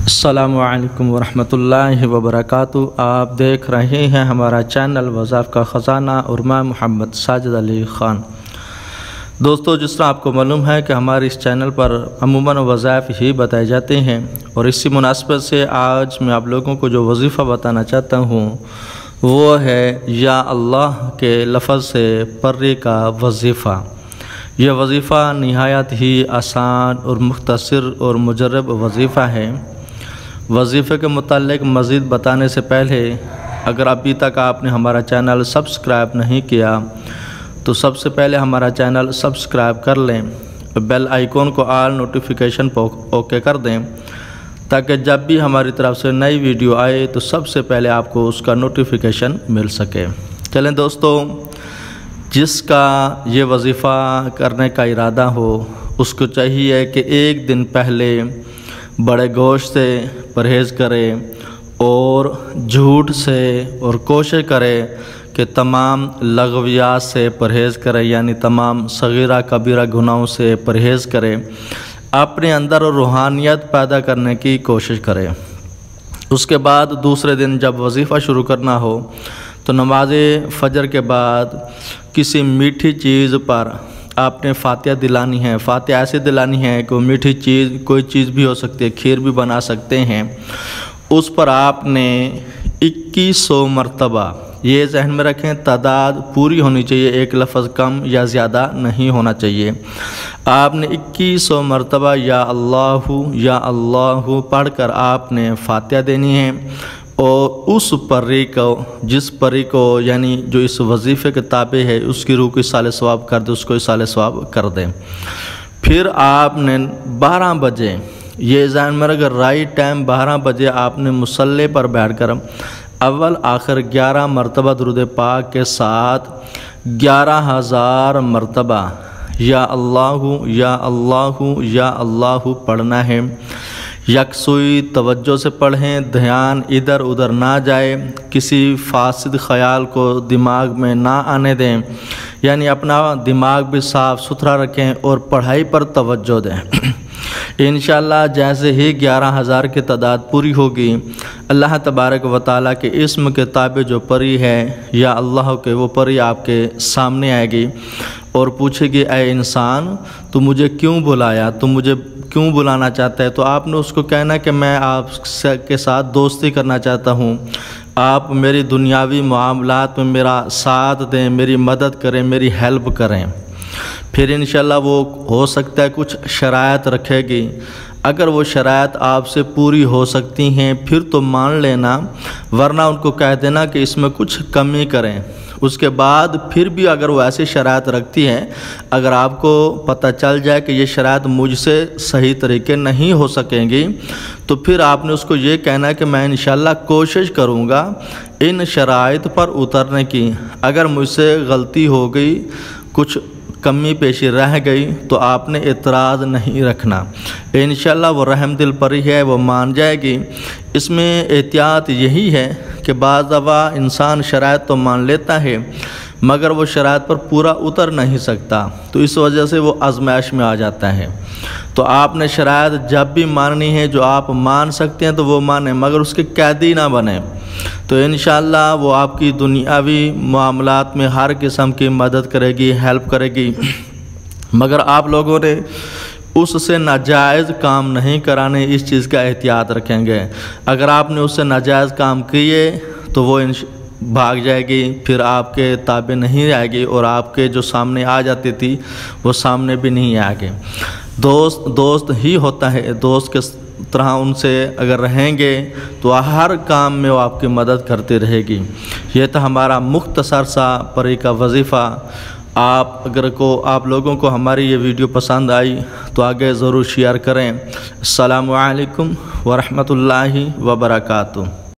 अस्सलामु अलैकुम वरहमतुल्लाहि वबरकातुहू। आप देख रहे हैं हमारा चैनल वज़ाइफ़ का ख़ज़ाना और मैं मोहम्मद साजिद अली ख़ान। दोस्तों, जिस तरह आपको मालूम है कि हमारे इस चैनल पर अमूमन वज़ाइफ़ ही बताए जाते हैं और इसी मुनासिबत से आज मैं आप लोगों को जो वजीफ़ा बताना चाहता हूँ वो है या अल्लाह के लफ्ज़ से पर्रे का वजीफ़ा। यह वजीफ़ा निहायत ही आसान और मुख्तसर और मुजर्रब वजीफ़ा है। वजीफ़े के मुताल्लिक़ मज़ीद बताने से पहले अगर अभी तक आपने हमारा चैनल सब्सक्राइब नहीं किया तो सबसे पहले हमारा चैनल सब्सक्राइब कर लें, बेल आइकॉन को ऑल नोटिफिकेशन पर ओके कर दें ताकि जब भी हमारी तरफ से नई वीडियो आए तो सबसे पहले आपको उसका नोटिफिकेशन मिल सके। चलें दोस्तों, जिसका ये वजीफ़ा करने का इरादा हो उसको चाहिए कि एक दिन पहले बड़े गोश्त से परहेज़ करे और झूठ से और कोशिश करे कि तमाम लगवियात से परहेज़ करे, यानी तमाम सगीरा कबीरा गुनाहों से परहेज़ करे, अपने अंदर रूहानियत पैदा करने की कोशिश करे। उसके बाद दूसरे दिन जब वजीफ़ा शुरू करना हो तो नमाज फ़जर के बाद किसी मीठी चीज़ पर आपने फातिहा दिलानी है। फातिहा ऐसे दिलानी है कि वो मीठी चीज़ कोई चीज़ भी हो सकती है, खीर भी बना सकते हैं। उस पर आपने 2100 मरतबा, ये जहन में रखें, तादाद पूरी होनी चाहिए, एक लफ्ज़ कम या ज़्यादा नहीं होना चाहिए। आपने 2100 मरतबा या अल्लाहु पढ़कर आपने फातिहा देनी है और उस पर्री को, जिस पर्री को यानी जो इस वजीफ़े के ताबे है उसकी रूह को इसाले सवाब कर दे, उसको इसाले सवाब कर दें। फिर आपने 12 बजे, ये ज़हन में रखकर राइट टाइम 12 बजे आपने मुसल्ले पर बैठकर अव्वल आखिर 11 मरतबा दुरूद पाक के साथ 11,000 मरतबा या अल्लाहु पढ़ना है। यकसुई तवज्जो से पढ़ें, ध्यान इधर उधर ना जाए, किसी फासिद ख़याल को दिमाग में ना आने दें, यानी अपना दिमाग भी साफ़ सुथरा रखें और पढ़ाई पर तवज्जो दें। इंशाअल्लाह जैसे ही 11,000 की तादाद पूरी होगी, अल्लाह तबारक व तआला के इस्म के ताबे जो परी है या अल्लाह के, वो परी आपके सामने आएगी और पूछेगी, ऐ इंसान तू मुझे क्यों बुलाया, तू मुझे क्यों बुलाना चाहता है? तो आपने उसको कहना कि मैं आपके साथ दोस्ती करना चाहता हूँ, आप मेरी दुनियावी मामलात में मेरा साथ दें, मेरी मदद करें, मेरी हेल्प करें। फिर इंशाअल्लाह वो हो सकता है कुछ शराइत रखेगी, अगर वो शराइत आपसे पूरी हो सकती हैं फिर तो मान लेना, वरना उनको कह देना कि इसमें कुछ कमी करें। उसके बाद फिर भी अगर वो ऐसी शराइत रखती है, अगर आपको पता चल जाए कि ये शराइत मुझसे सही तरीके नहीं हो सकेंगी तो फिर आपने उसको ये कहना कि मैं इंशाअल्लाह कोशिश करूँगा इन शराइत पर उतरने की, अगर मुझसे गलती हो गई, कुछ कमी पेशी रह गई तो आपने एतराज़ नहीं रखना। इंशाअल्लाह वो रहम दिल परी है, वो मान जाएगी। इसमें एहतियात यही है कि बाज़ दफ़ा इंसान शराइत तो मान लेता है मगर वो शराइत पर पूरा उतर नहीं सकता, तो इस वजह से वो आजमाइश में आ जाता है। तो आपने शराइत जब भी माननी है, जो आप मान सकते हैं तो वो माने, मगर उसके कैदी ना बने। तो इंशाअल्लाह वो आपकी दुनियावी मामलात में हर किस्म की मदद करेगी, हेल्प करेगी, मगर आप लोगों ने उससे नाजायज़ काम नहीं कराने, इस चीज़ का एहतियात रखेंगे। अगर आपने उससे नाजायज़ काम किए तो वो भाग जाएगी, फिर आपके ताबे नहीं आएगी और आपके जो सामने आ जाती थी वो सामने भी नहीं आएगी। दोस्त ही होता है, दोस्त के तरह उनसे अगर रहेंगे तो हर काम में वो आपकी मदद करती रहेगी। ये तो हमारा मुख्तसर सा परी का वजीफ़ा। आप लोगों को हमारी ये वीडियो पसंद आई तो आगे ज़रूर शेयर करें। अस्सलामु अलैकुम वरहमतुल्लाहि वबरकातुहू।